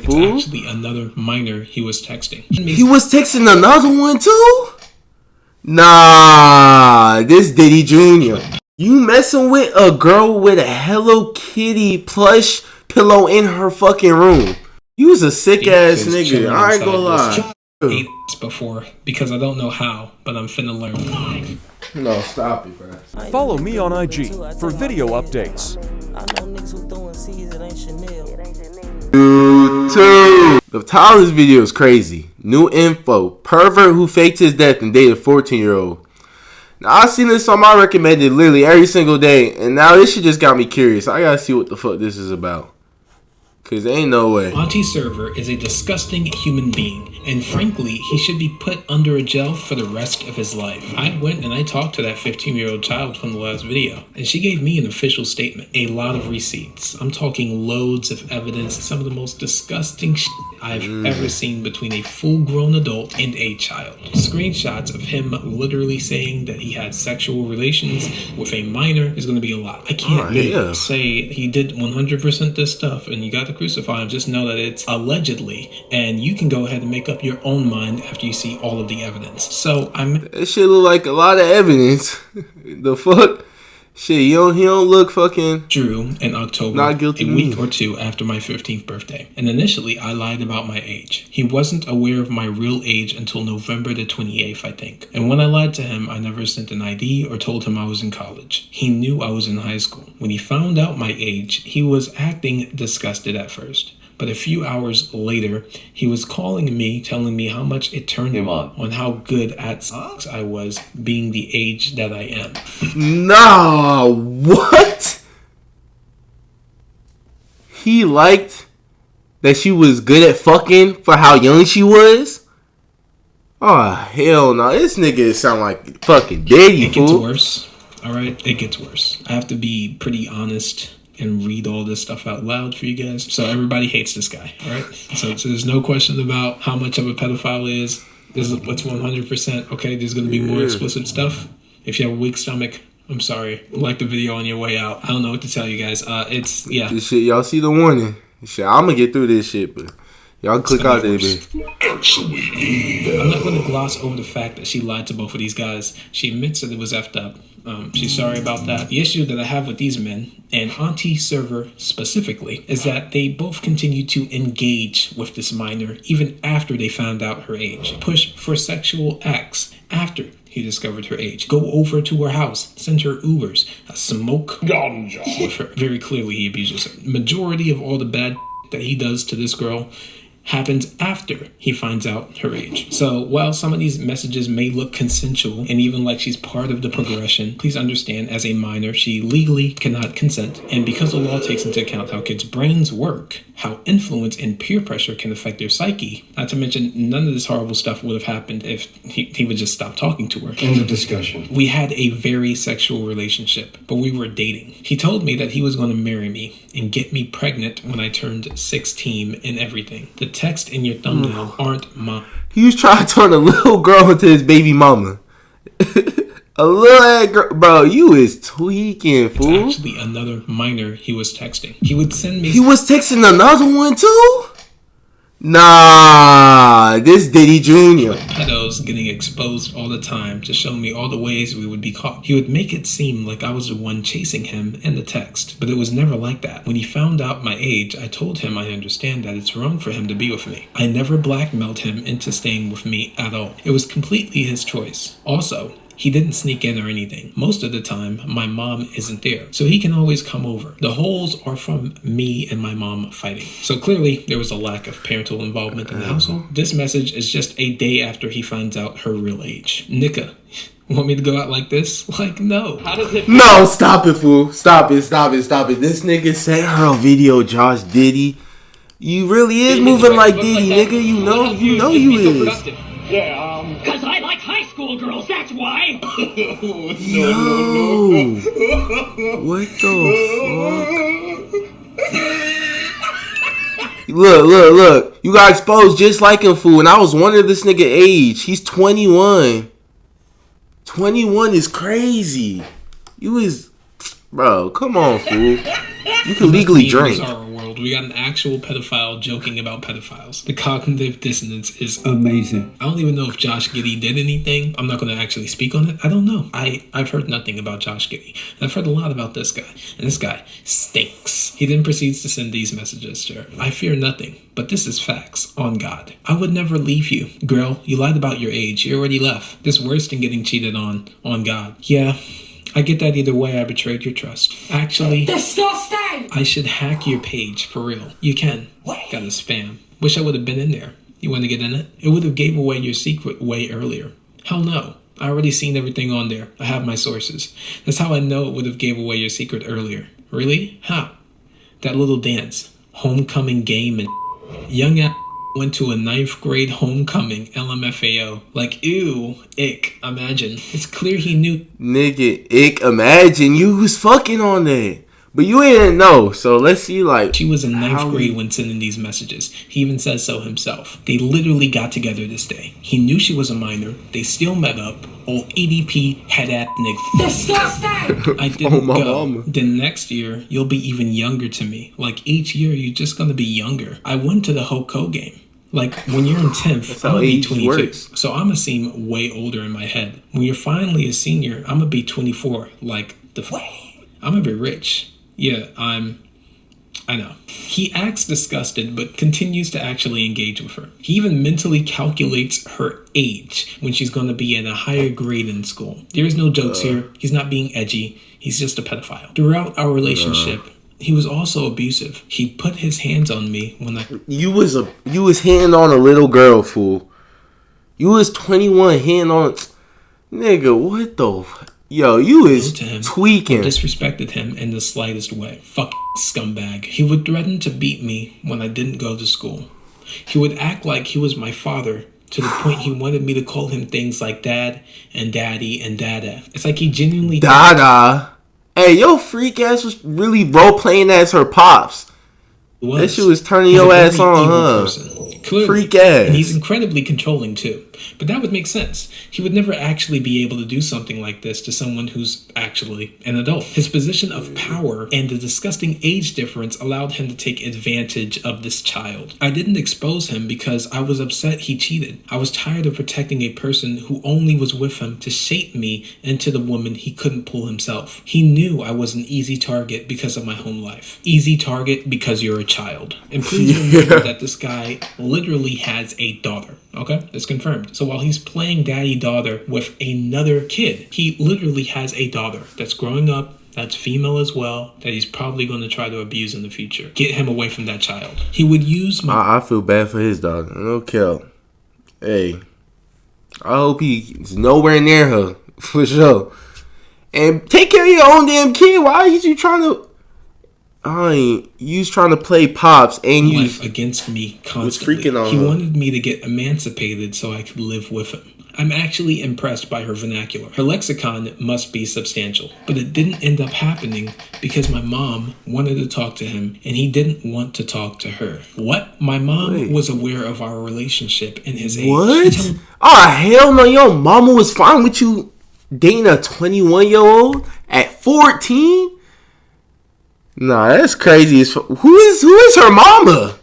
It's actually another minor he was texting. He was texting another one too? Nah, this Diddy Jr. You messing with a girl with a Hello Kitty plush pillow in her fucking room. You was a sick ass nigga. I ain't gonna lie. Ate before because I don't know how, but I'm finna learn. No, stop it, bro. Follow me on IG for video updates. The title of this video is crazy. New info. Pervert who faked his death and dated a 14-year-old. Now, I've seen this on my recommended literally every single day, and now this shit just got me curious. I gotta see what the fuck this is about. Cause there ain't no way. Auntie Server is a disgusting human being, and frankly, he should be put under a jail for the rest of his life. I went and I talked to that 15-year-old child from the last video, and she gave me an official statement. A lot of receipts. I'm talking loads of evidence, some of the most disgusting shit I've ever seen between a full-grown adult and a child. Screenshots of him literally saying that he had sexual relations with a minor is going to be a lot. I can't say he did 100% this stuff and you got to crucify him. Just know that it's allegedly, and you can go ahead and make up your own mind after you see all of the evidence. So that shit look like a lot of evidence. The fuck? Shit, he don't look fucking... Drew in October, not guilty a week or two after my 15th birthday. And initially, I lied about my age. He wasn't aware of my real age until November the 28th, I think. And when I lied to him, I never sent an ID or told him I was in college. He knew I was in high school. When he found out my age, he was acting disgusted at first. But a few hours later, he was calling me, telling me how much it turned him on how good at sex I was, being the age that I am. Nah, what? He liked that she was good at fucking for how young she was? Oh, hell no. This nigga sound like fucking Diddy, It gets worse, alright? It gets worse. I have to be pretty honest and read all this stuff out loud for you guys. So everybody hates this guy, all right? So there's no question about how much of a pedophile is. This is what's 100%. Okay, there's going to be more explicit stuff. If you have a weak stomach, I'm sorry. Like the video on your way out. I don't know what to tell you guys. It's, yeah. This shit, y'all see the warning. Shit, I'm going to get through this shit, but y'all click out there, bitch. I'm not going to gloss over the fact that she lied to both of these guys. She admits that it was effed up. She's sorry about that. The issue that I have with these men, and Auntie Server specifically, is that they both continue to engage with this minor even after they found out her age. Push for sexual acts after he discovered her age. Go over to her house, send her Ubers, smoke ganja with her. Very clearly he abuses her. Majority of all the bad that he does to this girl happens after he finds out her age. So while some of these messages may look consensual and even like she's part of the progression, please understand, as a minor, she legally cannot consent. And because the law takes into account how kids' brains work, how influence and peer pressure can affect their psyche, not to mention none of this horrible stuff would have happened if he would just stop talking to her. End of discussion. We had a very sexual relationship, but we were dating. He told me that he was going to marry me and get me pregnant when I turned 16 and everything. The text in your thumbnail aren't mine. He was trying to turn a little girl into his baby mama. A little ass girl. Bro, you is tweaking, fool. It's actually another minor he was texting. He would send me... He was texting another one too? Nah, this Diddy Jr. pedos getting exposed all the time to show me all the ways we would be caught. He would make it seem like I was the one chasing him in the text, but it was never like that. When he found out my age, I told him I understand that it's wrong for him to be with me. I never blackmailed him into staying with me at all. It was completely his choice. Also, he didn't sneak in or anything. Most of the time, my mom isn't there, so he can always come over. The holes are from me and my mom fighting. So clearly, there was a lack of parental involvement in the household. This message is just a day after he finds out her real age. Nika, want me to go out like this? Like, no. How does it... No, stop it, fool. Stop it. This nigga sent her a video, Josh Diddy. You really is moving like Diddy, nigga. You know you is. Yeah, cause I like high school girls, that's why! No. What the fuck? Look. You got exposed just like him, fool. And I was wondering this nigga age. He's 21. 21 is crazy. You is... Bro, come on, fool. You can legally drink. world. We got an actual pedophile joking about pedophiles. The cognitive dissonance is amazing. I don't even know if Josh Giddey did anything. I'm not going to actually speak on it. I don't know. I've heard nothing about Josh Giddey. And I've heard a lot about this guy. And this guy stinks. He then proceeds to send these messages to her. I fear nothing, but this is facts on God. I would never leave you. Girl, you lied about your age. You already left. This worse than getting cheated on God. Yeah. I get that either way. I betrayed your trust. Actually, disgusting! I should hack your page, for real. You can. Got a spam. Wish I would have been in there. You want to get in it? It would have gave away your secret way earlier. Hell no. I already seen everything on there. I have my sources. That's how I know it would have gave away your secret earlier. Really? How? That little dance. Homecoming game and young ass went to a 9th grade homecoming LMFAO. Like, ew, ick, imagine. It's clear he knew. Nigga, ick, imagine you was fucking on that. But you didn't know, so let's see, like... She was in 9th grade when sending these messages. He even says so himself. They literally got together this day. He knew she was a minor. They still met up. Old EDP head-ass nigga. Disgusting! I didn't go. Mama. Then next year, you'll be even younger to me. Like, each year, you're just gonna be younger. I went to the Hoko game. Like, when you're in 10th, I'm gonna be 22. Works. So I'm gonna seem way older in my head. When you're finally a senior, I'm gonna be 24. Like, I'm gonna be rich. Yeah, I know. He acts disgusted, but continues to actually engage with her. He even mentally calculates her age when she's gonna be in a higher grade in school. There is no jokes here. He's not being edgy. He's just a pedophile. Throughout our relationship, he was also abusive. He put his hands on me when I... You was hitting on a little girl, fool. You was 21 hitting on... Nigga, what the... Yo, you is tweaking. I disrespected him in the slightest way. Fuck scumbag. He would threaten to beat me when I didn't go to school. He would act like he was my father to the point he wanted me to call him things like dad and daddy and dada. It's like he genuinely... Dada. Hey, yo, freak ass was really role playing as her pops. That shit was turning your ass on, huh? Clearly. Freak ass. And he's incredibly controlling too. But that would make sense. He would never actually be able to do something like this to someone who's actually an adult. His position of power and the disgusting age difference allowed him to take advantage of this child. I didn't expose him because I was upset he cheated. I was tired of protecting a person who only was with him to shape me into the woman he couldn't pull himself. He knew I was an easy target because of my home life. Easy target because you're a child. And please remember that this guy literally has a daughter. Okay, it's confirmed. So while he's playing daddy-daughter with another kid, he literally has a daughter that's growing up, that's female as well, that he's probably going to try to abuse in the future. Get him away from that child. He would use my... I feel bad for his daughter. No kill. Hey, I hope he's nowhere near her, for sure. And take care of your own damn kid. Why are you trying to... you was trying to play pops and you life against me constantly. Freaking on he her. wanted me to get emancipated so I could live with him. I'm actually impressed by her vernacular. Her lexicon must be substantial, but it didn't end up happening because my mom wanted to talk to him and he didn't want to talk to her. What? My mom was aware of our relationship and his age. What? Oh, hell no. Your mama was fine with you dating a 21-year-old at 14? Nah, that's crazy. Who is her mama?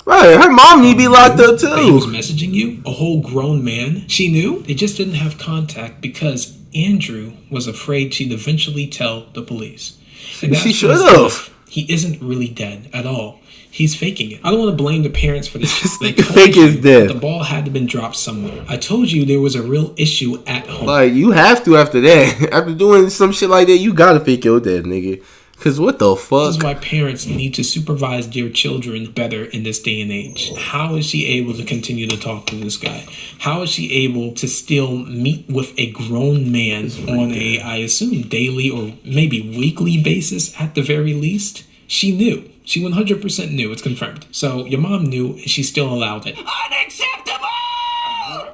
Right, her mom need to be locked up too. He was messaging you, a whole grown man. She knew. They just didn't have contact because Andrew was afraid she'd eventually tell the police. And she should have. He isn't really dead at all. He's faking it. I don't want to blame the parents for this. This nigga fake his death. The ball had to have been dropped somewhere. I told you there was a real issue at home. Like, you have to after that. After doing some shit like that, you gotta fake your death, nigga. Cause what the fuck? This is why parents need to supervise their children better in this day and age. How is she able to continue to talk to this guy? How is she able to still meet with a grown man on a, I assume, daily or maybe weekly basis at the very least? She knew. She 100% knew. It's confirmed. So your mom knew, and she still allowed it. Unacceptable!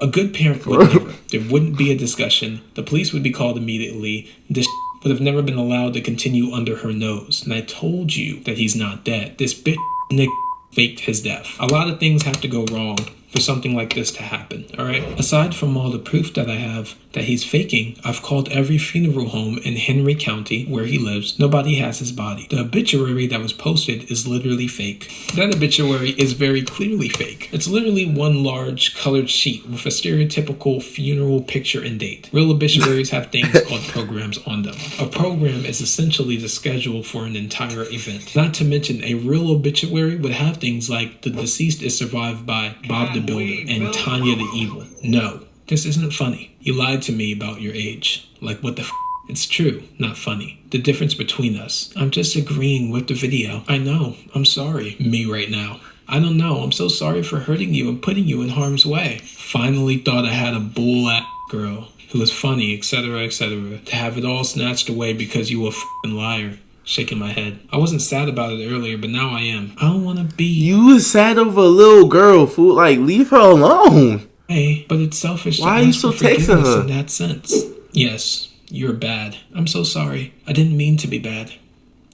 A good parent would never. There wouldn't be a discussion. The police would be called immediately. This would have never been allowed to continue under her nose. And I told you that he's not dead. This bitch nigga faked his death. A lot of things have to go wrong for something like this to happen, alright? Aside from all the proof that I have that he's faking, I've called every funeral home in Henry County where he lives. Nobody has his body. The obituary that was posted is literally fake. That obituary is very clearly fake. It's literally one large colored sheet with a stereotypical funeral picture and date. Real obituaries have things called programs on them. A program is essentially the schedule for an entire event. Not to mention, a real obituary would have things like the deceased is survived by Bob the Builder and Tanya the Evil. No, this isn't funny. You lied to me about your age. Like, what the f? It's true, not funny. The difference between us. I'm just agreeing with the video. I know. I'm sorry. Me right now. I don't know. I'm so sorry for hurting you and putting you in harm's way. Finally thought I had a bull-ass girl who was funny, etc., etc. To have it all snatched away because you were a f***ing liar. Shaking my head. I wasn't sad about it earlier, but now I am. I don't want to be... You was sad over a little girl, fool. Like, leave her alone. Hey, but it's selfish Why to are you ask so for forgiveness texting her? in that sense. Yes, you're bad. I'm so sorry. I didn't mean to be bad.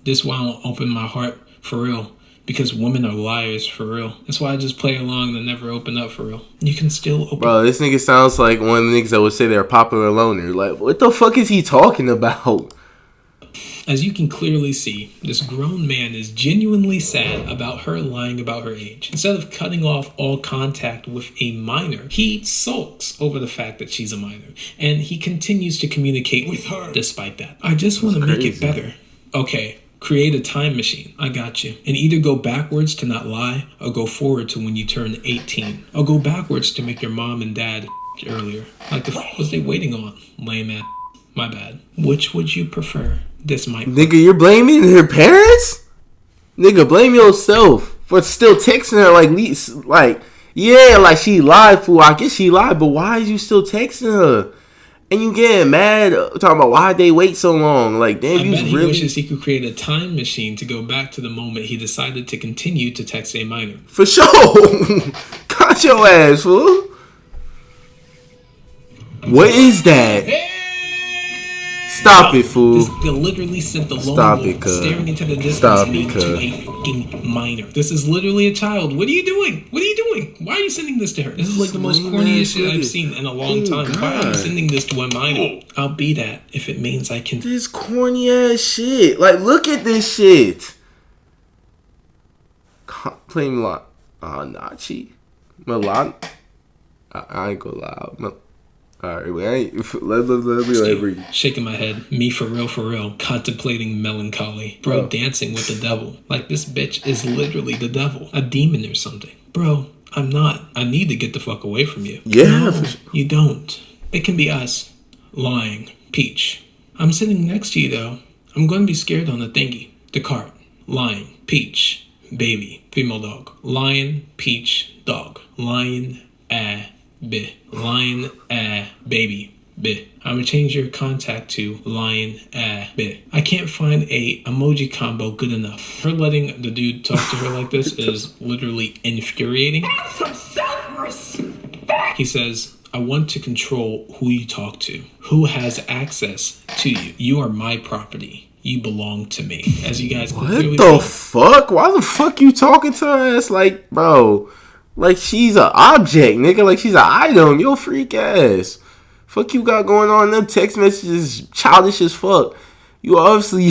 This won't open my heart for real. Because women are liars for real. That's why I just play along and never open up for real. You can still open... Bro, this nigga sounds like one of the niggas that would say they're a popular loner. Like, what the fuck is he talking about? As you can clearly see, this grown man is genuinely sad about her lying about her age. Instead of cutting off all contact with a minor, he sulks over the fact that she's a minor. And he continues to communicate with her despite that. I just want to make it better. Okay, create a time machine. I got you. And either go backwards to not lie, or go forward to when you turn 18. Or go backwards to make your mom and dad earlier. Like the f*** was they waiting on? Lame ass. My bad. Which would you prefer? This might work. Nigga, you're blaming her parents? Nigga, blame yourself for still texting her like, yeah, like she lied, fool. I guess she lied, but why is you still texting her? And you getting mad talking about why they wait so long? Like, damn, I you bet he really... wishes he could create a time machine to go back to the moment he decided to continue to text a minor. For sure. Got your ass, fool. What is that? Stop it, fool. This literally sent the lone Stop wolf it, cuz. staring into the distance Stop it, me cuz. to a fucking minor. This is literally a child. What are you doing? What are you doing? Why are you sending this to her? This is like the most corniest shit I've seen in a long time. Why are you sending this to a minor? I'll be that if it means I can... This corny ass shit. Like, look at this shit. Playing Nachi. Milan. I ain't gonna lie. Alright, we ain't. Let me read. Shaking my head. Me for real. Contemplating melancholy. Bro, dancing with the devil. Like this bitch is literally the devil. A demon or something. Bro, I'm not. I need to get the fuck away from you. Yeah. No, you don't. It can be us. Lying. Peach. I'm sitting next to you though. I'm going to be scared on the thingy. The cart. Lion. Peach. Baby. Female dog. Lion. Peach. Dog. Lion. B. Lion, baby, B. I'm gonna change your contact to lion, B. I can't find a emoji combo good enough. Her letting the dude talk to her like this is literally infuriating. Have some self-respect! He says, I want to control who you talk to, who has access to you. You are my property. You belong to me. As you guys can clearly What the see. fuck? Why the fuck you talking to her ass like, bro? Like she's an object, nigga. Like she's an item. Yo, freak ass. Fuck you got going on? Them text messages childish as fuck. You obviously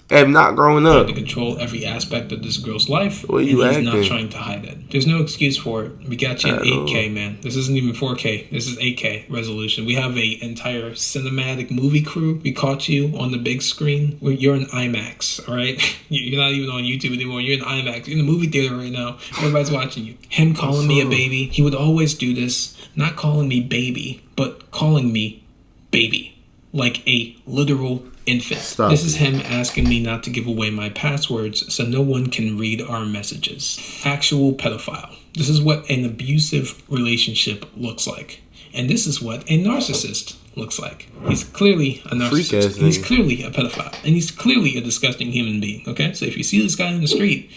have not grown up. To control every aspect of this girl's life, What and you he's acting? not trying to hide it. There's no excuse for it. We got you in 8K, man. This isn't even 4K. This is 8K resolution. We have a entire cinematic movie crew. We caught you on the big screen. You're in IMAX, all right? You're not even on YouTube anymore. You're in IMAX. You're in the movie theater right now. Everybody's watching you. Him calling me a baby. He would always do this. Not calling me baby, but calling me baby. Like a literal infant. Stop this is it. him asking me not to give away my passwords so no one can read our messages. Actual pedophile. This is what an abusive relationship looks like. And this is what a narcissist looks like. He's clearly a narcissist. He's clearly a pedophile. And he's clearly a disgusting human being, okay? So if you see this guy in the street,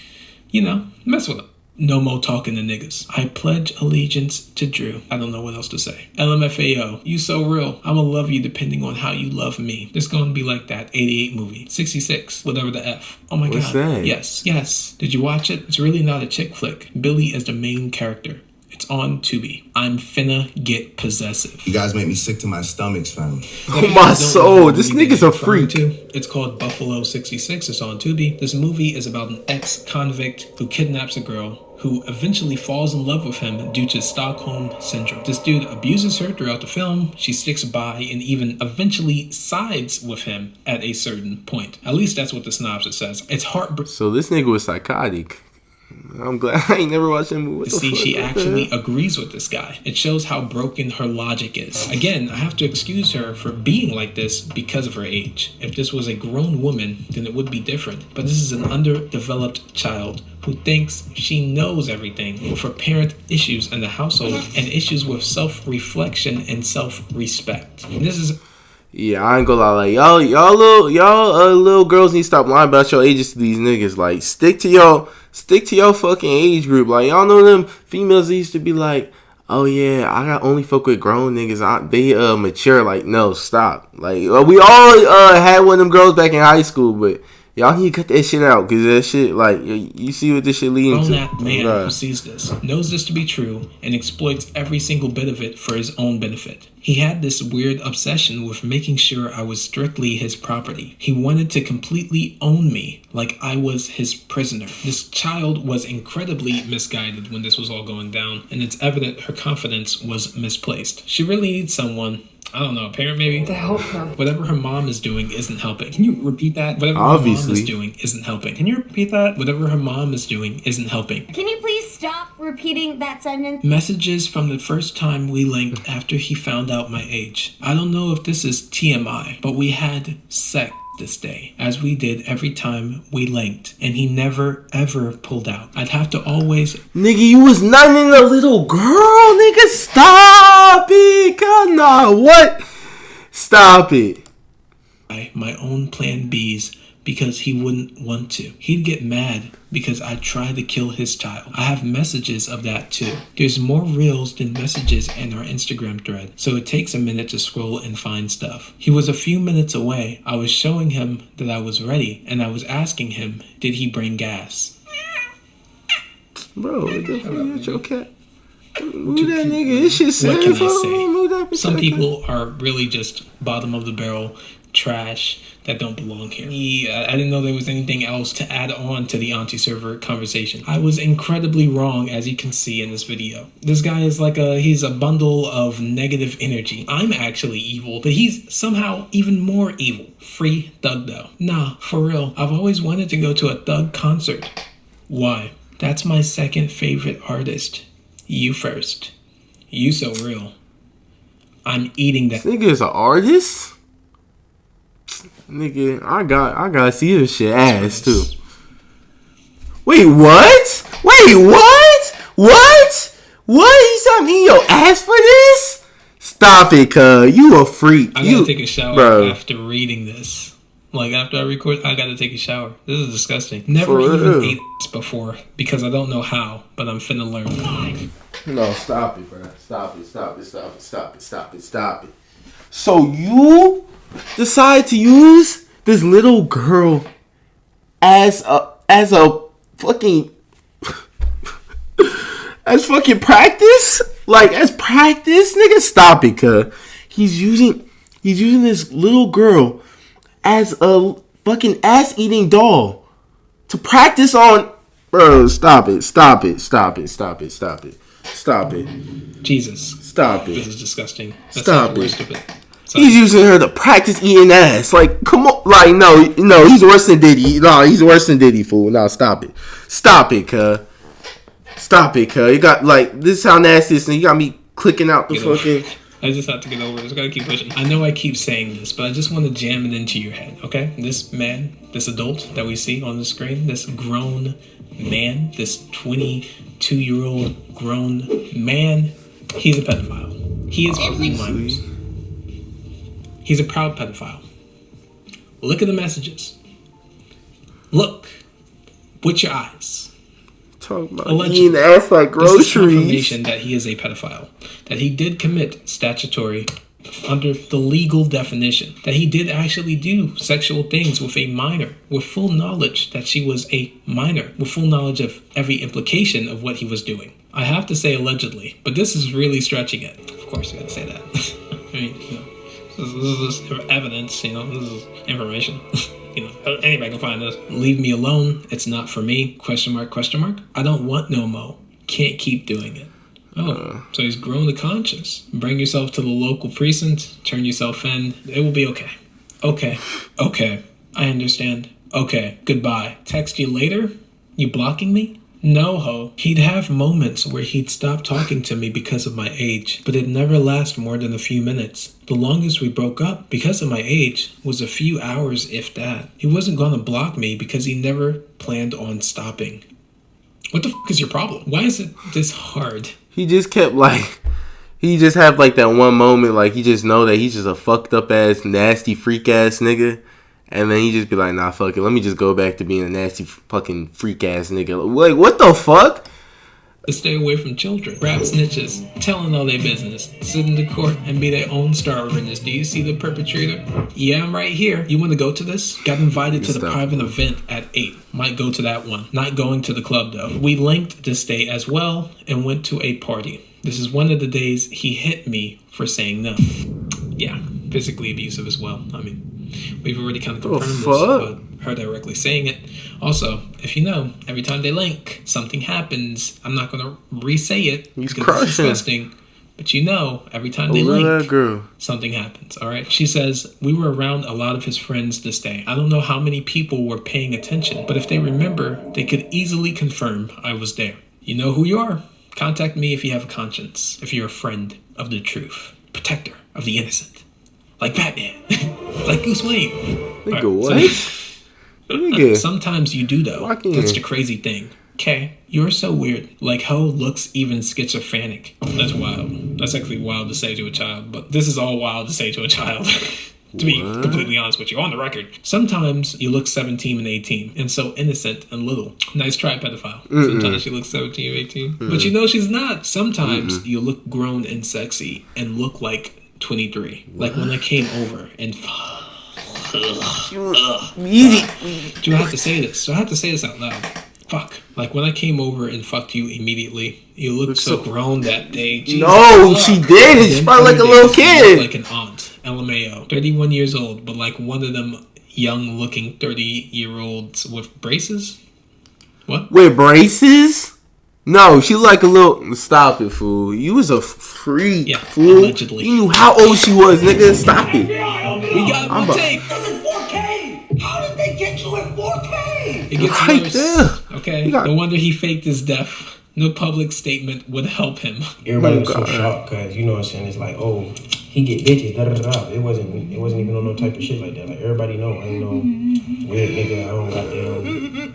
mess with him. No more talking to niggas. I pledge allegiance to Drew. I don't know what else to say. LMFAO, you so real. I'ma love you depending on how you love me. This gonna be like that 88 movie. 66, whatever the F. Oh my What's god. that? Yes. Did you watch it? It's really not a chick flick. Billy is the main character. It's on Tubi. I'm finna get possessive. You guys make me sick to my stomachs, fam. Oh my soul, this nigga's a freak. It's called Buffalo 66. It's on Tubi. This movie is about an ex-convict who kidnaps a girl who eventually falls in love with him due to Stockholm Syndrome. This dude abuses her throughout the film. She sticks by and even eventually sides with him at a certain point. At least that's what the synopsis says. It's heartbreaking. So this nigga was psychotic. I'm glad I ain't never watched that movie. See, she actually agrees with this guy. It shows how broken her logic is. Again, I have to excuse her for being like this because of her age. If this was a grown woman, then it would be different. But this is an underdeveloped child who thinks she knows everything, with her parent issues in the household and issues with self-reflection and self-respect. This is... Yeah, I ain't gonna lie. Like y'all little girls need to stop lying about your ages to these niggas. Like stick to your fucking age group. Like y'all know them females that used to be like, oh yeah, I got only fuck with grown niggas. They mature. Like no, stop. Like we all had one of them girls back in high school, but y'all need to cut that shit out because that shit, like, you see what this shit leading to. That man who sees this, knows this to be true, and exploits every single bit of it for his own benefit. He had this weird obsession with making sure I was strictly his property. He wanted to completely own me, like I was his prisoner. This child was incredibly misguided when this was all going down, and it's evident her confidence was misplaced. She really needs someone, I don't know, a parent maybe? To help her. Whatever her mom is doing isn't helping. Can you repeat that? Whatever Obviously. her mom is doing isn't helping. Can you repeat that? Whatever her mom is doing isn't helping. Can you please stop repeating that sentence? Messages from the first time we linked after he found out my age. I don't know if this is TMI, but we had sex this day, as we did every time we linked, and he never ever pulled out. I'd have to always... Nigga, you was not in a little girl, nigga. Stop it. God, nah, what? Stop it. My own plan Bs because he wouldn't want to. He'd get mad because I tried to kill his child. I have messages of that too. There's more reels than messages in our Instagram thread, so it takes a minute to scroll and find stuff. He was a few minutes away. I was showing him that I was ready, and I was asking him, did he bring gas? Bro, what the fuck is your cat? Move that nigga. This shit sad. What can I say? Some people are really just bottom of the barrel trash that don't belong here. I didn't know there was anything else to add on to the auntie server conversation. I was incredibly wrong, as you can see in this video. This guy is like he's a bundle of negative energy. I'm actually evil, but he's somehow even more evil. Free thug though. Nah, for real. I've always wanted to go to a thug concert. Why? That's my second favorite artist. You first. You so real. I'm eating that. This nigga is an artist? Nigga, I gotta see this shit ass too. Wait, what? Wait, what? What? What? He's not eating your ass for this? Stop it, cuz. You a freak. I gotta take a shower after reading this. Like, after I record, I gotta take a shower. This is disgusting. Never even ate this before because I don't know how, but I'm finna learn. No, stop it, bro. Stop it, stop it, stop it, stop it, stop it, stop it. So you decide to use this little girl as a fucking as fucking practice? Like, as practice? Nigga, stop it, cuz. He's using this little girl as a fucking ass-eating doll to practice on. Bro, stop it, stop it, stop it, stop it, stop it. Stop it. Jesus. Stop it. This is disgusting. That's Stop the worst it. of it. Sorry. He's using her to practice eating ass. Like, come on. Like, no, he's worse than Diddy. No, he's worse than Diddy, fool. No, stop it. Stop it, cuz. Stop it, cuz. You got, like, this is how nasty this is. You got me clicking out the fucking... I just have to get over it. I just gotta keep pushing. I know I keep saying this, but I just want to jam it into your head, okay? This man, this adult that we see on the screen, this grown man, this 22-year-old grown man, he's a pedophile. He is harming minors. He's a proud pedophile. Look at the messages. Look with your eyes. Talk about eating ass like groceries. This is confirmation that he is a pedophile. That he did commit statutory under the legal definition. That he did actually do sexual things with a minor, with full knowledge that she was a minor, with full knowledge of every implication of what he was doing. I have to say allegedly, but this is really stretching it. Of course, you gotta say that. I mean, you know, this is evidence, you know, this is information. You know, anybody can find this. Leave me alone. It's not for me. Question mark, question mark. I don't want no mo. Can't keep doing it. Oh, so he's grown the conscience. Bring yourself to the local precinct. Turn yourself in. It will be okay. Okay. Okay. I understand. Okay. Goodbye. Text you later? You blocking me? No, ho. He'd have moments where he'd stop talking to me because of my age, but it never lasts more than a few minutes. The longest we broke up, because of my age, was a few hours, if that. He wasn't gonna block me because he never planned on stopping. What the f*** is your problem? Why is it this hard? He just kept like, he just had like that one moment, like he just know that he's just a fucked up ass, nasty freak ass nigga. And then he just be like, nah, fuck it. Let me just go back to being a nasty fucking freak ass nigga. Like, what the fuck? To stay away from children. Rap snitches, telling all their business, sit in the court and be their own star witness. Do you see the perpetrator? Yeah, I'm right here. You want to go to this? Got invited to the private event at 8. Might go to that one. Not going to the club though. We linked this day as well and went to a party. This is one of the days he hit me for saying no. Yeah, physically abusive as well. I mean, we've already kind of confirmed this, but her directly saying it. Also, if you know, every time they link, something happens. I'm not going to re-say it He's because crushing. it's disgusting. But you know, every time they link, that girl. something happens, all right? She says, we were around a lot of his friends this day. I don't know how many people were paying attention, but if they remember, they could easily confirm I was there. You know who you are. Contact me if you have a conscience, if you're a friend of the truth, protector of the innocent. Like Batman. Like Bruce Wayne. Nigga, All what? right, Nigga. sometimes you do, though. Fucking- That's the crazy thing. Okay, you're so weird. Like, Ho looks even schizophrenic. That's wild. That's actually wild to say to a child, but this is all wild to say to a child. To be completely honest with you, on the record. Sometimes you look 17 and 18 and so innocent and little. Nice try, pedophile. Sometimes she looks 17 or 18. But you know she's not. Sometimes you look grown and sexy and look like 23. Like when I came over and... Do I have to say this? Do I have to say this out loud? Fuck. Like when I came over and fucked you immediately, you looked so grown that day. Jesus, No, fuck. she did. She's Then probably like a other little days, you look kid. like an aunt. LMAO. 31 years old, but like one of them young looking 30-year-olds with braces? What? With braces? No, she like a little... Stop it, fool. You was a freak, Yeah, fool. allegedly. You knew how old she was, nigga. Stop it. We got I'm one a- tape. This is 4K! How did they get you in 4K? It gets Right worse. there. Okay. You got- No wonder he faked his death. No public statement would help him. Everybody was so God. shocked because you know what I'm saying. It's like, oh, he get bitches. Da da da. Da. It wasn't even on no type of shit like that. Like everybody know, I ain't no weird nigga. I don't got them.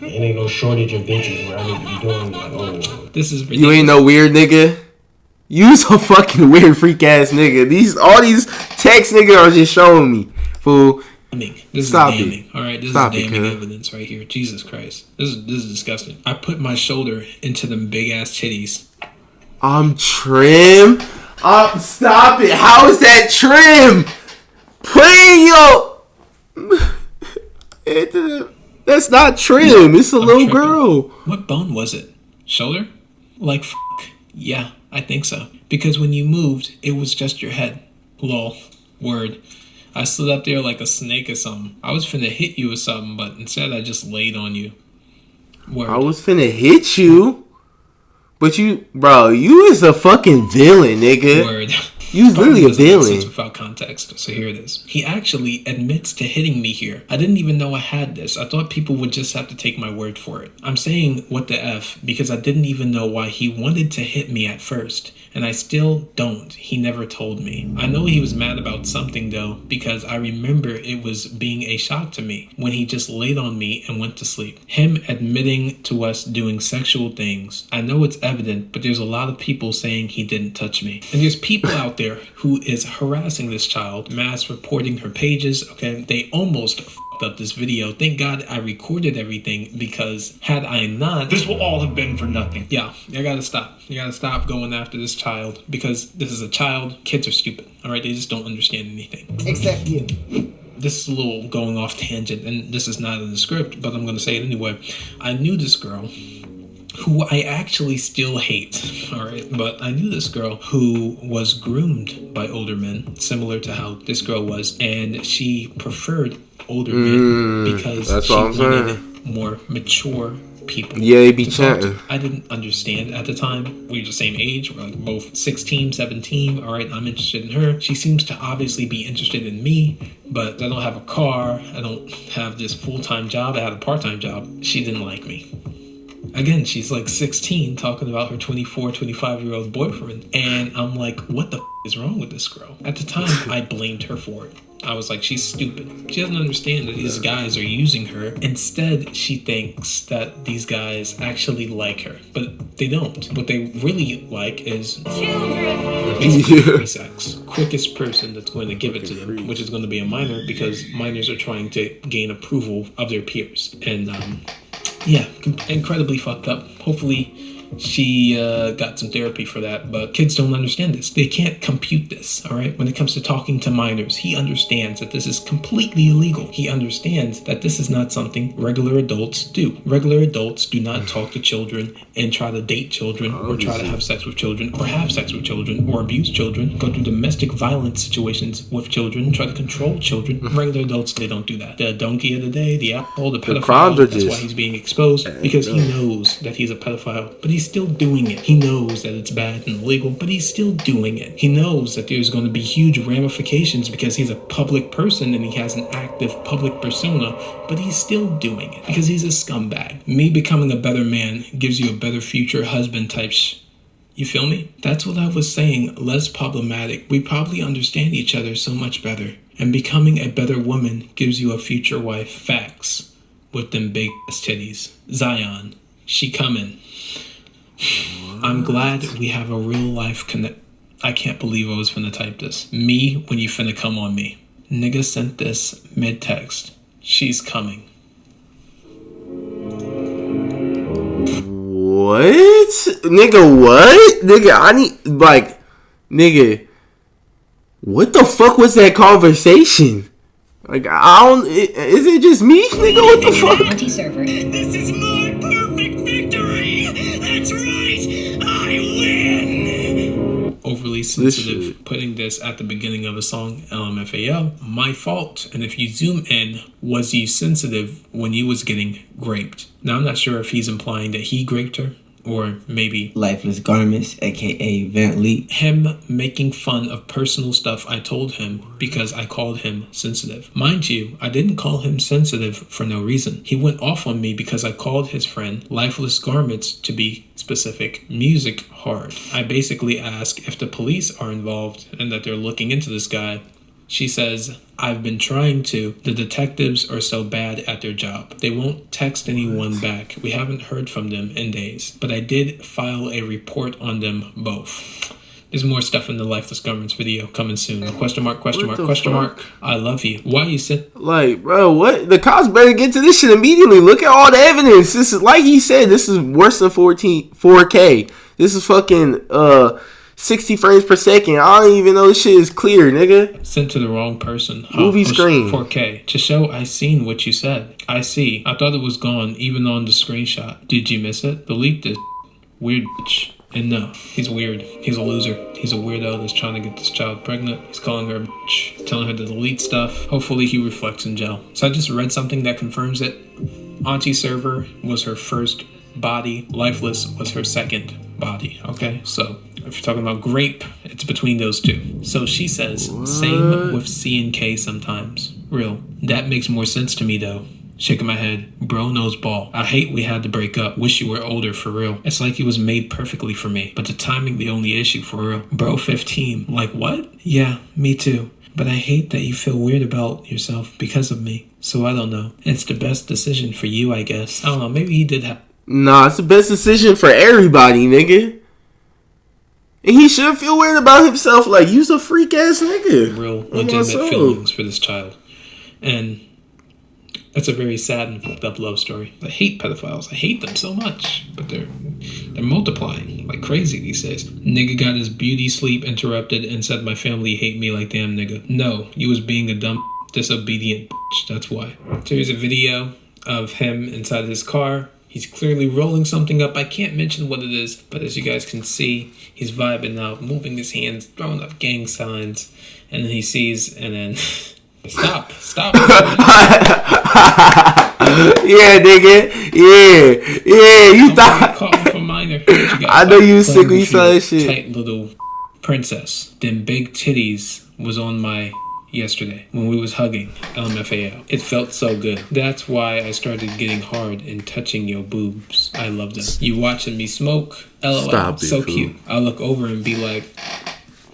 It ain't no shortage of bitches where I need to be doing like, oh. This is ridiculous. You ain't no weird nigga. You's a fucking weird freak ass nigga. All these text niggas are just showing me, fool. This Stop is it. damning. All right, this Stop is it, damning cuz. evidence right here. Jesus Christ, this is disgusting. I put my shoulder into them big ass titties. I'm trim. Stop it. How is that trim? That's not trim. It's a I'm little tripping. girl. What bone was it? Shoulder? Like yeah, I think so. Because when you moved, it was just your head. Lol. Word. I slid up there like a snake or something. I was finna hit you or something, but instead I just laid on you. Word. I was finna hit you. But you is a fucking villain, nigga. Word. You was literally a Doesn't make sense villain. without context. So here it is. He actually admits to hitting me here. I didn't even know I had this. I thought people would just have to take my word for it. I'm saying what the F because I didn't even know why he wanted to hit me at first. And I still don't. He never told me. I know he was mad about something though because I remember it was being a shock to me when he just laid on me and went to sleep. Him admitting to us doing sexual things. I know it's evident, but there's a lot of people saying he didn't touch me. And there's people out there who is harassing this child, mass reporting her pages. Okay, they almost f***ed up this video. Thank God I recorded everything because had I not, This will all have been for nothing. yeah, you gotta stop. You gotta stop going after this child because this is a child. Kids are stupid. All right, they just don't understand anything. Except you. This is a little going off tangent, and this is not in the script, but I'm gonna say it anyway. I knew this girl who I actually still hate, all right? But I knew this girl who was groomed by older men, similar to how this girl was, and she preferred older men because she wanted more mature people. Yeah, they be chatting. I didn't understand at the time. We were the same age. We're like both 16, 17. All right, I'm interested in her. She seems to obviously be interested in me, but I don't have a car. I don't have this full-time job. I had a part-time job. She didn't like me. Again, she's like 16 talking about her 24, 25-year-old boyfriend. And I'm like, what the is wrong with this girl? At the time, I blamed her for it. I was like, she's stupid. She doesn't understand that these guys are using her. Instead, she thinks that these guys actually like her. But they don't. What they really like is basically free sex. Quickest person that's going to give it to them, which is going to be a minor, because minors are trying to gain approval of their peers. And yeah, incredibly fucked up. Hopefully she got some therapy for that, but kids don't understand this. They can't compute this, all right? When it comes to talking to minors, he understands that this is completely illegal. He understands that this is not something regular adults do. Regular adults do not talk to children and try to date children or try to have sex with children or have sex with children or abuse children, go through domestic violence situations with children, try to control children. Regular adults, they don't do that. The donkey of the day, the asshole, the pedophile, that's why he's being exposed, because he knows that he's a pedophile, but he's still doing it. He knows that it's bad and illegal, but he's still doing it. He knows that there's going to be huge ramifications because he's a public person and he has an active public persona, but he's still doing it because he's a scumbag. Me becoming a better man gives you a better future husband type you feel me? That's what I was saying, less problematic. We probably understand each other so much better. And becoming a better woman gives you a future wife. Facts. With them big ass titties. Zion. She coming. I'm glad we have a real life connect. I can't believe I was finna type this. Me when you finna come on me. Nigga sent this mid-text. She's coming. What? Nigga, what? Nigga, I need, like, nigga, what the fuck was that conversation? Like, I don't, is it just me? Nigga, what the fuck? Anti-server. This is my perfect victory! That's right! I win! Overly sensitive, putting this at the beginning of a song, LMFAO. My fault. And if you zoom in, was you sensitive when you was getting raped? Now, I'm not sure if he's implying that he raped her, or maybe Lifeless Garments, aka Van Lee. him making fun of personal stuff I told him because I called him sensitive. Mind you, I didn't call him sensitive for no reason. He went off on me because I called his friend Lifeless Garments, to be specific, music hard. I basically asked if the police are involved and that they're looking into this guy. She says, I've been trying to. The detectives are so bad at their job. They won't text anyone back. We haven't heard from them in days. But I did file a report on them both. There's more stuff in the Lifeless Garments video coming soon. Question mark, question mark, question mark. I love you. Why you said... Like, bro, what? The cops better get to this shit immediately. Look at all the evidence. This is, like he said, this is worse than 4K. This is fucking, 60 frames per second. I don't even know this shit is clear, nigga. Sent to the wrong person. Movie screen. 4K. To show I seen what you said. I see. I thought it was gone, even on the screenshot. Did you miss it? Delete this. Weird bitch. And no, he's weird. He's a loser. He's a weirdo that's trying to get this child pregnant. He's calling her a bitch, telling her to delete stuff. Hopefully he reflects in jail. So I just read something that confirms it. Auntie Server was her first body. Lifeless was her second body. Okay, so if you're talking about grape, it's between those two. So she says, same with C and K sometimes. Real. That makes more sense to me though. Shaking my head. Bro knows ball. I hate we had to break up. Wish you were older for real. It's like it was made perfectly for me. But the timing the only issue for real. Bro 15. Like what? Yeah, me too. But I hate that you feel weird about yourself because of me. So I don't know. It's the best decision for you, I guess. I don't know. Maybe he did have... Nah, it's the best decision for everybody, nigga. And he should feel weird about himself. Like, you's a freak ass nigga. Real legitimate feelings for this child. And it's a very sad and fucked up love story. I hate pedophiles. I hate them so much. But they're multiplying like crazy these days. Nigga got his beauty sleep interrupted and said my family hate me like damn nigga. No, you was being a dumb, disobedient bitch. That's why. So here's a video of him inside his car He's clearly rolling something up. I can't mention what it is, but as you guys can see, he's vibing out, moving his hands, throwing up gang signs, and then he sees, and then stop. Yeah, nigga. Yeah. You thought. Caught me for minor. I know you was sick when you saw that shit. Tight little princess. Them big titties was on my yesterday when we was hugging LMFAO. It felt so good. That's why I started getting hard and touching your boobs. I love them. You watching me smoke? LOL. Stop it, so fool. cute. I'll look over and be like,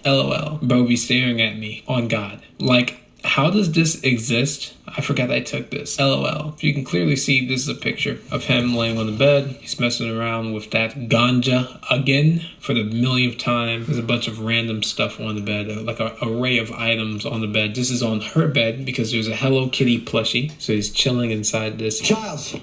LOL. Bro be staring at me. On God. Like, how does this exist? I forgot I took this. LOL. You can clearly see this is a picture of him laying on the bed. He's messing around with that ganja again for the millionth time. There's a bunch of random stuff on the bed, like an array of items on the bed. This is on her bed because there's a Hello Kitty plushie. So he's chilling inside this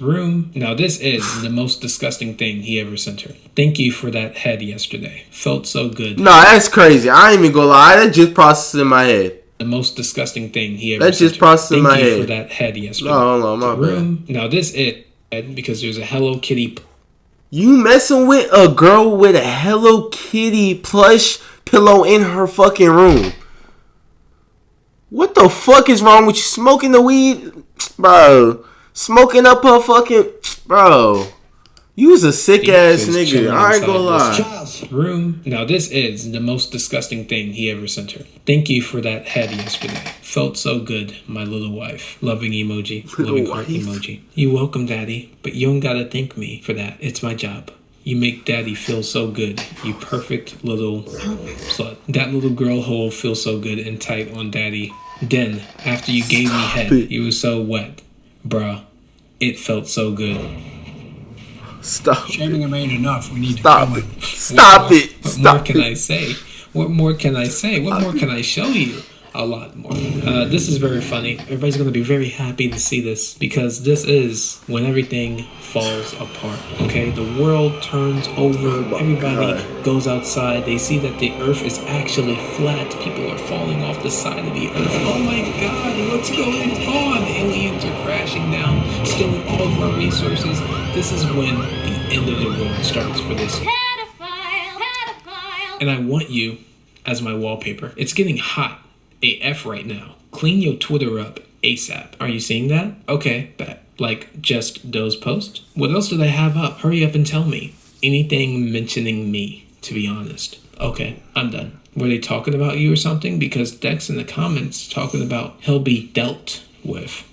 room. Now this is the most disgusting thing he ever sent her. Thank you for that head yesterday. Felt so good. No, that's crazy. I ain't even gonna lie. That just processed in my head. The most disgusting thing he ever That's sent just her. processed in my Thank you head. for that head yesterday. No, my bad. Now this it because there's a Hello Kitty. You messing with a girl with a Hello Kitty plush pillow in her fucking room. What the fuck is wrong with you? Smoking the weed? Bro. Smoking up her fucking... Bro. You was a sick ass nigga. I ain't gonna lie. Room. Now this is the most disgusting thing he ever sent her. Thank you for that head yesterday. Felt so good, my little wife. Loving emoji. Loving heart emoji. You're welcome, daddy. But you don't gotta thank me for that. It's my job. You make daddy feel so good. You perfect little slut. That little girl hole feels so good and tight on daddy. Then, after you gave me head, you was so wet. Bruh. It felt so good. Stop. Shaving him ain't enough. We need to Stop kill it. him. Stop it. What more Stop can it. I say? What more can I say? What more can I show you? A lot more. This is very funny. Everybody's going to be very happy to see this because this is when everything falls apart. Okay? The world turns over. Everybody goes outside. They see that the earth is actually flat. People are falling off the side of the earth. Oh my God, what's going on? Aliens are crashing down, stealing all of our resources. This is when the end of the world starts for this. Pedophile. And I want you as my wallpaper. It's getting hot AF right now. Clean your Twitter up ASAP. Are you seeing that? Okay, bet. Like just those posts? What else did I have up? Hurry up and tell me. Anything mentioning me, to be honest. Okay, I'm done. Were they talking about you or something? Because Dex in the comments talking about he'll be dealt with.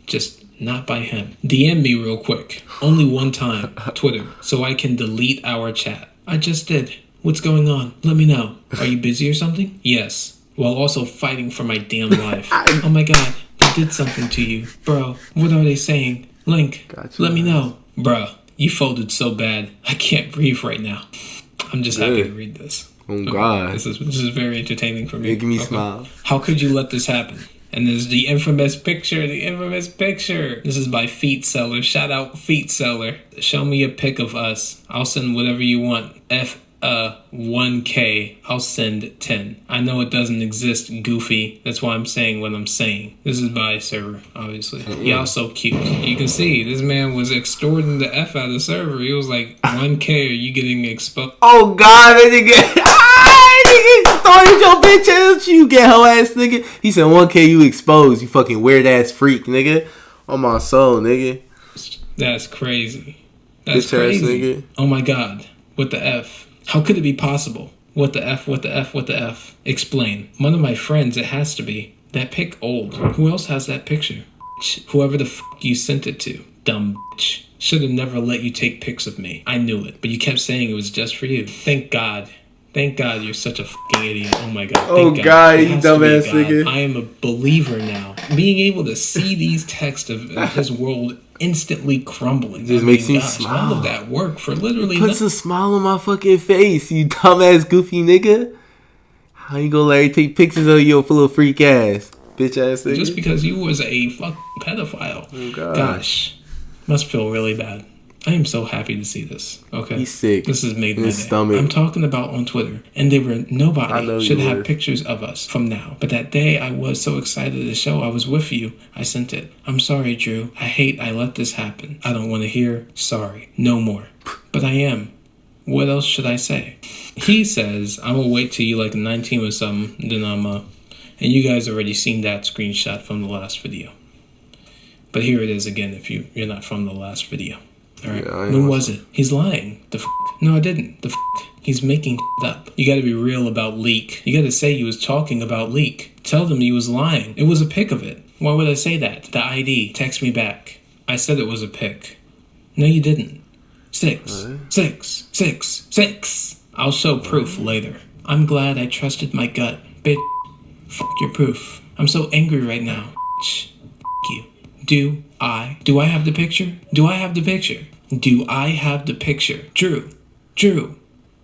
Just not by him. DM me real quick. Only one time. Twitter. So I can delete our chat. I just did. What's going on? Let me know. Are you busy or something? Yes. While also fighting for my damn life. Oh my God. They did something to you. Bro, what are they saying? Link, Gotcha. let me know. Bro, you folded so bad. I can't breathe right now. I'm just happy to read this. Oh God. This is very entertaining for me. Making me smile. How could you let this happen? And there's the infamous picture, This is by Feet Seller. Shout out Feet Seller. Show me a pic of us. I'll send whatever you want. 1K. I'll send 10. I know it doesn't exist, goofy. That's why I'm saying what I'm saying. This is by server, obviously. Y'all so cute. You can see this man was extorting the F out of the server. He was like, 1K, are you getting exposed? Oh God, that nigga. Throwing your bitch ass, you get hoe ass nigga. He said 1K you exposed, you fucking weird ass freak, nigga. On my soul, nigga. That's crazy. That's Bitch ass crazy. nigga. Oh my God. What the F? How could it be possible? What the F? What the F? What the F? Explain. One of my friends, it has to be. That pic old. Who else has that picture? Whoever the f*** you sent it to. Dumb bitch. Should have never let you take pics of me. I knew it. But you kept saying it was just for you. Thank God. Thank God you're such a fucking idiot. Oh my God. Oh Thank God, It you has to be dumbass God. nigga. I am a believer now. Being able to see these texts of his world instantly crumbling. Just makes me smile. All of that work for literally Puts a smile on my fucking face, you dumbass goofy nigga. How you gonna let her take pictures of your full of freak ass, bitch ass nigga? just because you was a fucking pedophile. Oh God. Gosh, must feel really bad. I am so happy to see this. Okay, He's sick. This has made in my his day. stomach. I'm talking about on Twitter, and I nobody know should you have were. pictures of us from now. But that day, I was so excited to show I was with you. I sent it. I'm sorry, Drew. I let this happen. I don't want to hear sorry no more. But I am. What else should I say? He says I'm gonna wait till you like 19 or something. Then and you guys already seen that screenshot from the last video. But here it is again. If you're not from the last video. All right. Yeah, When was it? He's lying. No, I didn't. He's making up. You got to be real about leak. You got to say you was talking about leak. Tell them you was lying. It was a pic of it. Why would I say that? The ID. Text me back. I said it was a pic. No, you didn't. 6. 6. 6. 6. I'll show proof later. I'm glad I trusted my gut. Bitch. Fuck your proof. I'm so angry right now. Bitch. F you. Do I have the picture? Do I have the picture? Do I have the picture? Drew,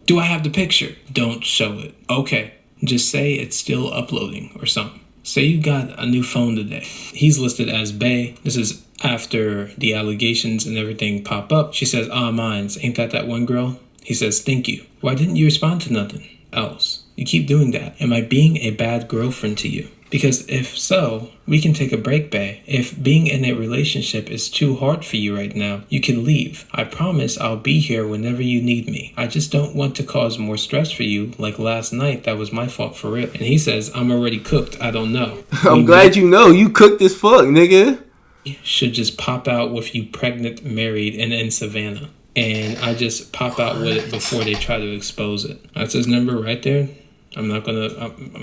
do I have the picture? Don't show it. Okay, just say it's still uploading or something. Say you got a new phone today. He's listed as Bae. This is after the allegations and everything pop up. She says, mines, ain't that one girl? He says, thank you. Why didn't you respond to nothing else? You keep doing that. Am I being a bad girlfriend to you? Because if so, we can take a break, bae. If being in a relationship is too hard for you right now, you can leave. I promise I'll be here whenever you need me. I just don't want to cause more stress for you. Like last night, that was my fault for real. And he says, I'm already cooked. I don't know. I'm glad you know. You cooked as fuck, nigga. Should just pop out with you pregnant, married, and in Savannah. And I just pop out with it before they try to expose it. That's his number right there. I'm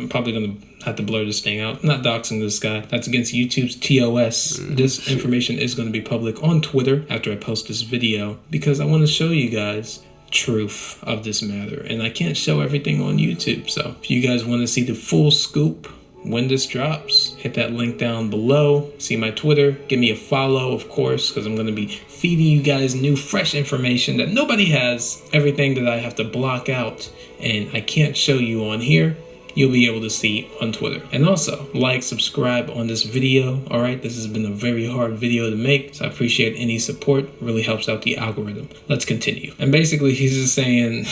probably gonna have to blur this thing out. I'm not doxing this guy. That's against YouTube's TOS. This information is gonna be public on Twitter after I post this video because I want to show you guys truth of this matter, and I can't show everything on YouTube. So if you guys want to see the full scoop when this drops, hit that link down below. See my Twitter. Give me a follow, of course, because I'm going to be feeding you guys new, fresh information that nobody has. Everything that I have to block out and I can't show you on here, you'll be able to see on Twitter. And also, like, subscribe on this video. All right, this has been a very hard video to make, so I appreciate any support. It really helps out the algorithm. Let's continue. And basically, he's just saying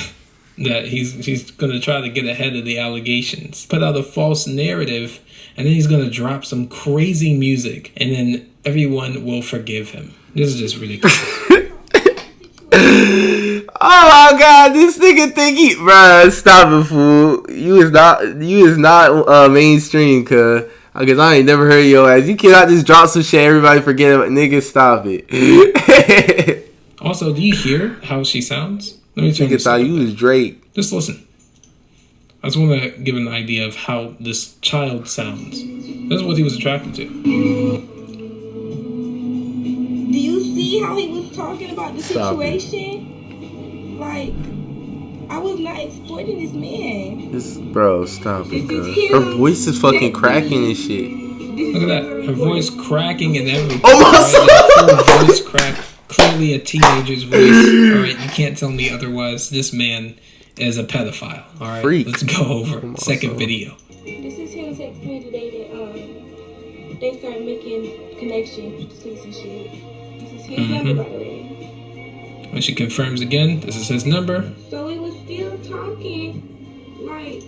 that he's going to try to get ahead of the allegations, put out a false narrative, and then he's going to drop some crazy music, and then everyone will forgive him. This is just ridiculous. Oh my god, this nigga think he... Bruh, stop it, fool. You is not mainstream, cuz. I guess I ain't never heard your ass. You cannot just drop some shit, everybody forget it. Nigga, stop it. Also, do you hear how she sounds? Let me turn Nigga this thought up. you was Drake. Just listen. I just want to give an idea of how this child sounds. This is what he was attracted to. Do you see how he was talking about the Stop situation? Like, I was not exploiting this man. Bro, stop it, cuz. Her voice is fucking cracking and shit. Look at that. Her voice cracking and everything. Oh my God. Her voice crack. Clearly a teenager's voice. Alright, you can't tell me otherwise. This man is a pedophile. Alright, Freak. Let's go over second video. This is him texting me today that they started making connections, tweets and shit. This is his number, by the way. When she confirms again, this is his number. So it was still talking, like...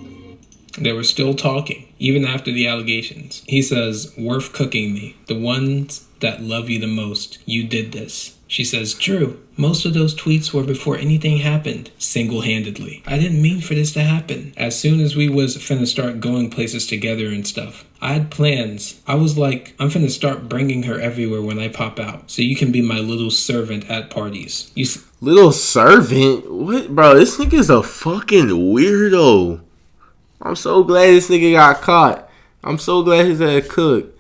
They were still talking, even after the allegations. He says, worth cooking me. The ones that love you the most. You did this. She says, Drew, most of those tweets were before anything happened, single-handedly. I didn't mean for this to happen. As soon as we was finna start going places together and stuff, I had plans. I was like, I'm finna start bringing her everywhere when I pop out, so you can be my little servant at parties. Little servant? What? Bro, this nigga's a fucking weirdo. I'm so glad this nigga got caught. I'm so glad his ass cooked.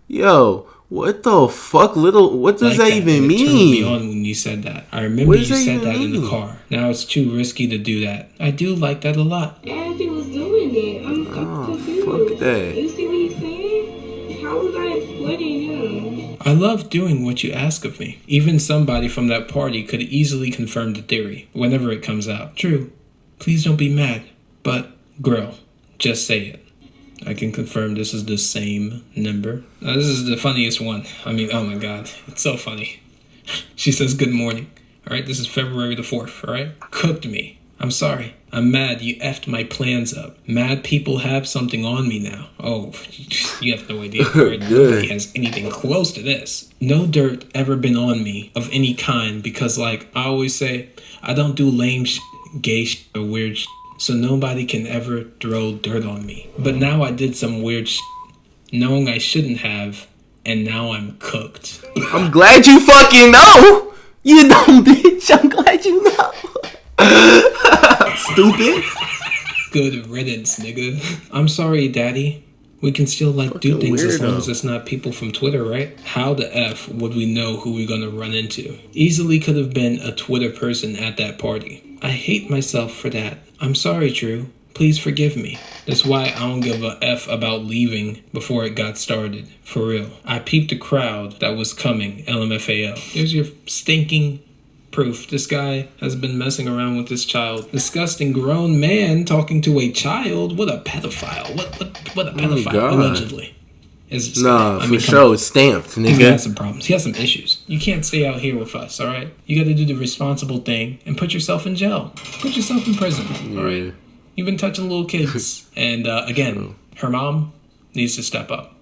Yo, what the fuck, little... What does that even mean? It turned me on when you said that. I remember you said that in the car. Now it's too risky to do that. I do like that a lot. As he was doing it, I'm confused. Fuck that. You see what he's saying? How was I exploiting him? I love doing what you ask of me. Even somebody from that party could easily confirm the theory whenever it comes out. True. Please don't be mad. But, girl, just say it. I can confirm this is the same number. This is the funniest one. I mean, oh my god. It's so funny. She says, good morning. All right, this is February the 4th, all right? Cooked me. I'm sorry. I'm mad you effed my plans up. Mad people have something on me now. Oh, you have no idea. Right? Nobody has anything close to this. No dirt ever been on me of any kind because, like I always say, I don't do lame gay or weird so nobody can ever throw dirt on me. But now I did some weird knowing I shouldn't have, and now I'm cooked. I'm glad you fucking know. You dumb bitch. I'm glad you know. Stupid. Good riddance, nigga. I'm sorry, daddy. We can still do things as long as it's not people from Twitter, right? How the F would we know who we're gonna run into? Easily could have been a Twitter person at that party. I hate myself for that. I'm sorry, Drew. Please forgive me. That's why I don't give a F about leaving before it got started. For real. I peeped the crowd that was coming, LMFAO. There's your stinking proof. This guy has been messing around with this child. Disgusting grown man talking to a child. What a pedophile. What a pedophile, allegedly. Nah, for sure. It's stamped, nigga. He has some problems. He has some issues. You can't stay out here with us, all right? You got to do the responsible thing and put yourself in jail. Put yourself in prison, all right? You've been touching little kids. And again, her mom needs to step up.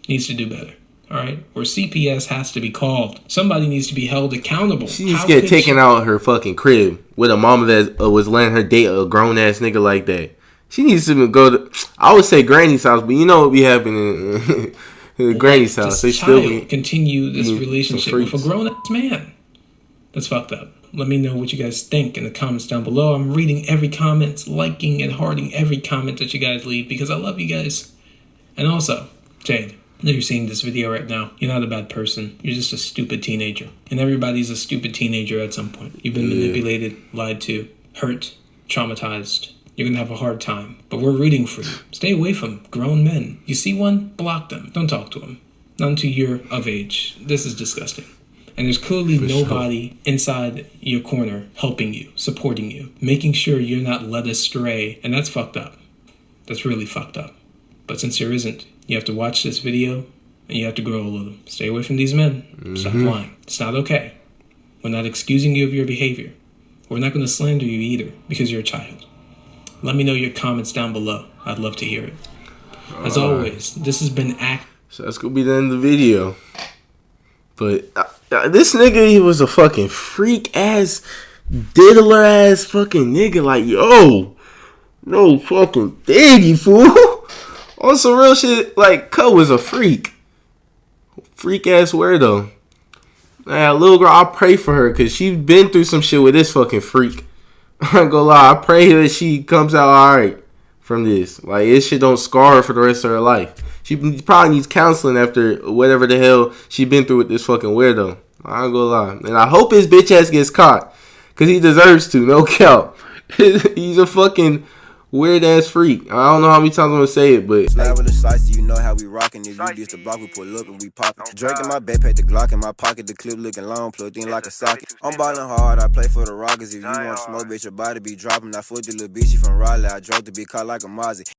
Needs to do better. All right? Or CPS has to be called. Somebody needs to be held accountable. She needs to get taken out of her fucking crib with a mama that was letting her date a grown-ass nigga like that. She needs to go to, I would say Granny's house, but you know what be happening in Granny's house. They still continue this relationship with a grown-ass man. That's fucked up. Let me know what you guys think in the comments down below. I'm reading every comment, liking and hearting every comment that you guys leave because I love you guys. And also, Jade, I know you're seeing this video right now. You're not a bad person. You're just a stupid teenager. And everybody's a stupid teenager at some point. You've been manipulated, lied to, hurt, traumatized. You're going to have a hard time. But we're rooting for you. Stay away from grown men. You see one? Block them. Don't talk to them. Not until you're of age. This is disgusting. And there's clearly nobody inside your corner helping you, supporting you, making sure you're not led astray. And that's fucked up. That's really fucked up. But since there isn't, you have to watch this video and you have to grow a little. Stay away from these men. Stop lying. It's not okay. We're not excusing you of your behavior. We're not going to slander you either because you're a child. Let me know your comments down below. I'd love to hear it. As always, this has been So that's going to be the end of the video. But this nigga, he was a fucking freak ass, diddler ass fucking nigga. Like, yo, no fucking Diddy, fool. On some real shit, like, Cub was a freak. Freak ass weirdo. Man, little girl, I pray for her because she's been through some shit with this fucking freak. I ain't gonna lie, I pray that she comes out alright from this. Like, this shit don't scar her for the rest of her life. She probably needs counseling after whatever the hell she been through with this fucking weirdo. I ain't gonna lie. And I hope his bitch ass gets caught. Because he deserves to, no cap. He's a fucking weird ass freak. I don't know how many times I'm gonna say it, but slide with a slice, you know how we rockin'. If you used to block, we pull up and we poppin'. Drake in my backpack, the Glock in my pocket, the clip looking long, plugged in like a socket. I'm ballin' hard, I play for the Rockets. If you want smoke, bitch, your body be dropping. I foot the little bitch, she from Raleigh. I drove the big car like a Mozzie.